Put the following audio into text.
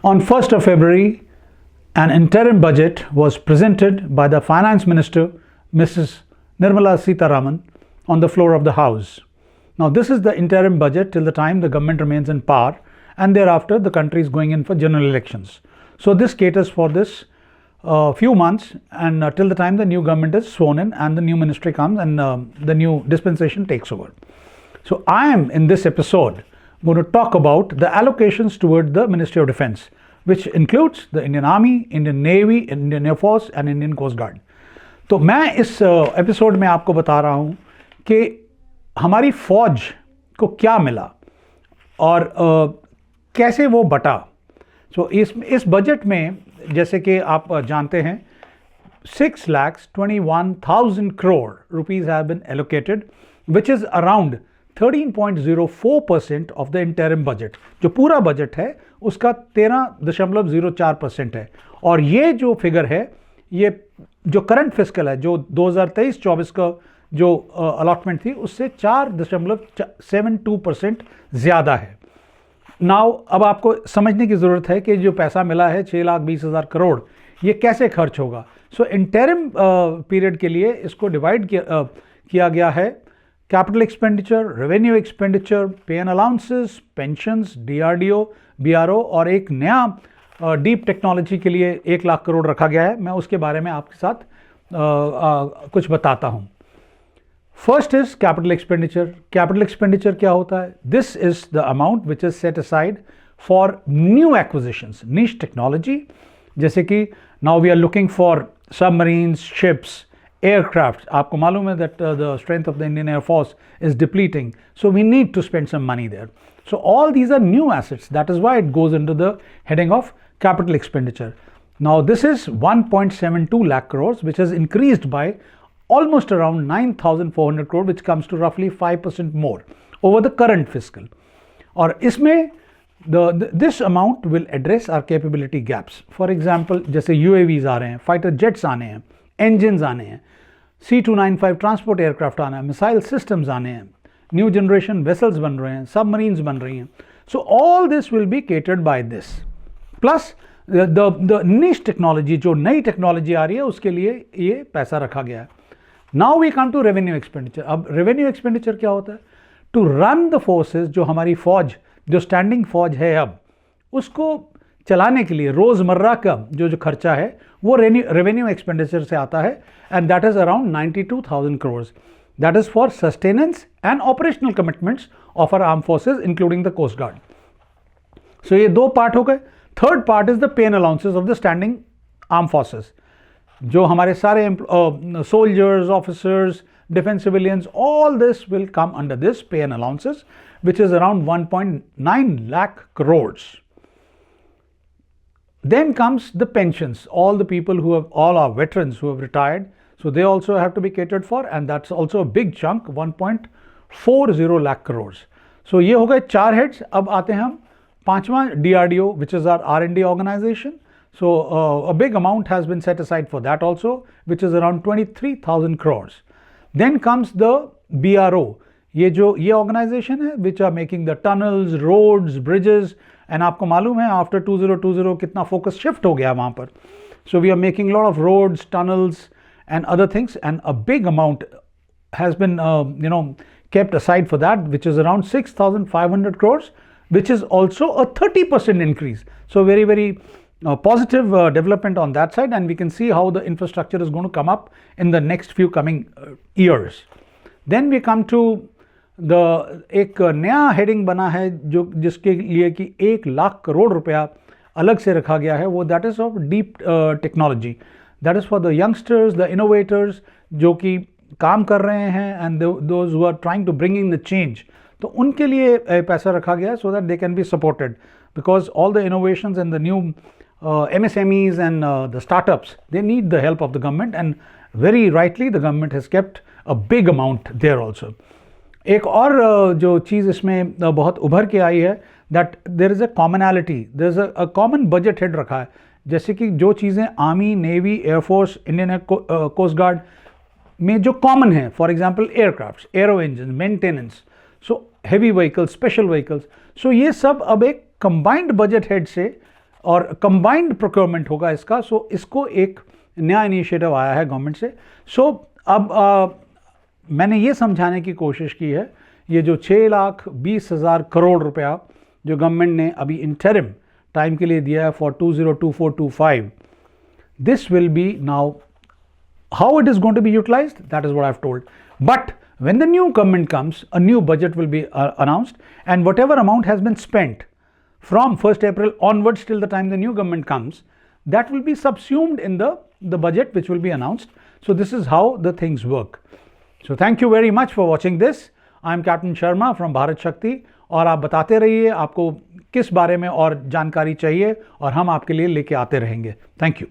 On 1st of February, an interim budget was presented by the Finance Minister, Mrs. Nirmala Sitharaman, on the floor of the House. Now, this is the interim budget till the time the government remains in power, and thereafter the country is going in for general elections. So this caters for this few months and till the time the new government is sworn in and the new ministry comes and the new dispensation takes over. So I am in this episode going to talk about the allocations toward the Ministry of Defence, which includes the Indian Army, Indian Navy, Indian Air Force and Indian Coast Guard. तो मैं इस episode में आपको बता रहा हूँ कि हमारी फौज को क्या मिला और कैसे वो बटा. सो इस बजट में जैसे कि आप जानते हैं 6,21,000 crore rupees have been allocated, which is around 13.04% of the interim budget. जो पूरा बजट है उसका 13.04% है. और ये जो फिगर है, ये जो करंट फिस्कल है, जो 2023-24 का जो अलॉटमेंट थी उससे 4.72% ज़्यादा है. नाउ अब आपको समझने की ज़रूरत है कि जो पैसा मिला है 6,20,000 करोड़, ये कैसे खर्च होगा. सो इंटरिम पीरियड के लिए इसको डिवाइड किया गया है. कैपिटल एक्सपेंडिचर, रेवेन्यू एक्सपेंडिचर, पे and allowances, pensions, DRDO, BRO और एक नया डीप टेक्नोलॉजी के लिए 1 लाख करोड़ रखा गया है. मैं उसके बारे में आपके साथ कुछ बताता हूँ. First is capital expenditure. Capital expenditure क्या होता है? This is the amount which is set aside for new acquisitions, niche technology, जैसे कि now we are looking for submarines, ships, aircraft. आपको मालूम है that the strength of the Indian Air Force is depleting, so we need to spend some money there. So all these are new assets. That is why it goes into the heading of capital expenditure. Now this is 1.72 lakh crores, which has increased by almost around 9,400 crore, which comes to roughly 5% more over the current fiscal. और इसमें this amount will address our capability gaps. For example, जैसे UAVs आ रहे हैं, fighter jets आने हैं, engines आने हैं, C-295 transport aircraft आना है, मिसाइल सिस्टम्स आने हैं, न्यू जनरेशन वेसल्स बन रहे हैं, सबमरीन्स बन रही हैं. So all this will be catered by this, plus the niche technology, जो नई टेक्नोलॉजी आ रही है उसके लिए ये पैसा रखा गया है. Now we come to revenue expenditure. अब रेवेन्यू एक्सपेंडिचर क्या होता है? टू रन द फोर्सेज, जो हमारी फौज, जो स्टैंडिंग फौज है अब, उसको चलाने के लिए रोज़मर्रा का जो खर्चा है वो रेवेन्यू एक्सपेंडिचर से आता है, and that is around 92,000 crores. That is for sustenance and operational commitments of our arm forces including the coast guard. So ये दो पार्ट हो गए. Third part is the pay and allowances of the standing arm forces, जो हमारे सारे soldiers, officers, defence civilians, all this will come under this pay and allowances, which is around 1.9 lakh crores. Then comes the pensions, all the people who have, all our veterans who have retired, so they also have to be catered for, and that's also a big chunk, 1.40 lakh crores. So ये हो गए 4 heads. अब आते हैं हम पांचवा, DRDO, which is our R&D organization. So a big amount has been set aside for that also, which is around 23,000 crores. Then comes the BRO. ये organization है which are making the tunnels, roads, bridges, and आपको मालूम है after 2020 कितना focus shift हो गया वहाँ पर. So we are making lot of roads, tunnels and other things, and a big amount has been kept aside for that, which is around 6,500 crores, which is also a 30% increase. So very, very positive development on that side, and we can see how the infrastructure is going to come up in the next few coming years. Then we come to एक नया heading बना है जो जिसके लिए कि 1 लाख करोड़ रुपया अलग से रखा गया है. वो that is of deep technology. That is for the youngsters, the innovators, जो कि काम कर रहे हैं, and those who are trying to bring in the change. तो उनके लिए पैसा रखा गया है so that they can be supported, because all the innovations and the new MSMEs and the startups, they need the help of the government, and very rightly the government has kept a big amount there also. एक और जो चीज़ इसमें बहुत उभर के आई है, that there is a commonality, there is a common budget head रखा है. जैसे कि जो चीज़ें army, navy, air force, Indian coast guard में जो कॉमन है, for example aircraft, aero engine, maintenance, so heavy vehicles, special vehicles, so ये सब अब एक कंबाइंड बजट हेड से और कंबाइंड प्रोक्योरमेंट होगा इसका। सो इसको एक नया इनिशिएटिव आया है गवर्नमेंट से। सो अब मैंने ये समझाने की कोशिश की है, ये जो 6,20,000 करोड़ रुपया जो गवर्नमेंट ने अभी इंटरिम टाइम के लिए दिया है for 2024-25, this will be now how it is going to be utilized, that is what I've told. But when the new government comes, a new budget will be announced, and whatever amount has been spent from 1st April onwards till the time the new government comes, that will be subsumed in the budget which will be announced. So this is how the things work. So thank you very much for watching this. I am Captain Sharma from Bharat Shakti, और आप बताते रहिए आपको किस बारे में और जानकारी चाहिए और हम आपके लिए लेके आते रहेंगे। Thank you.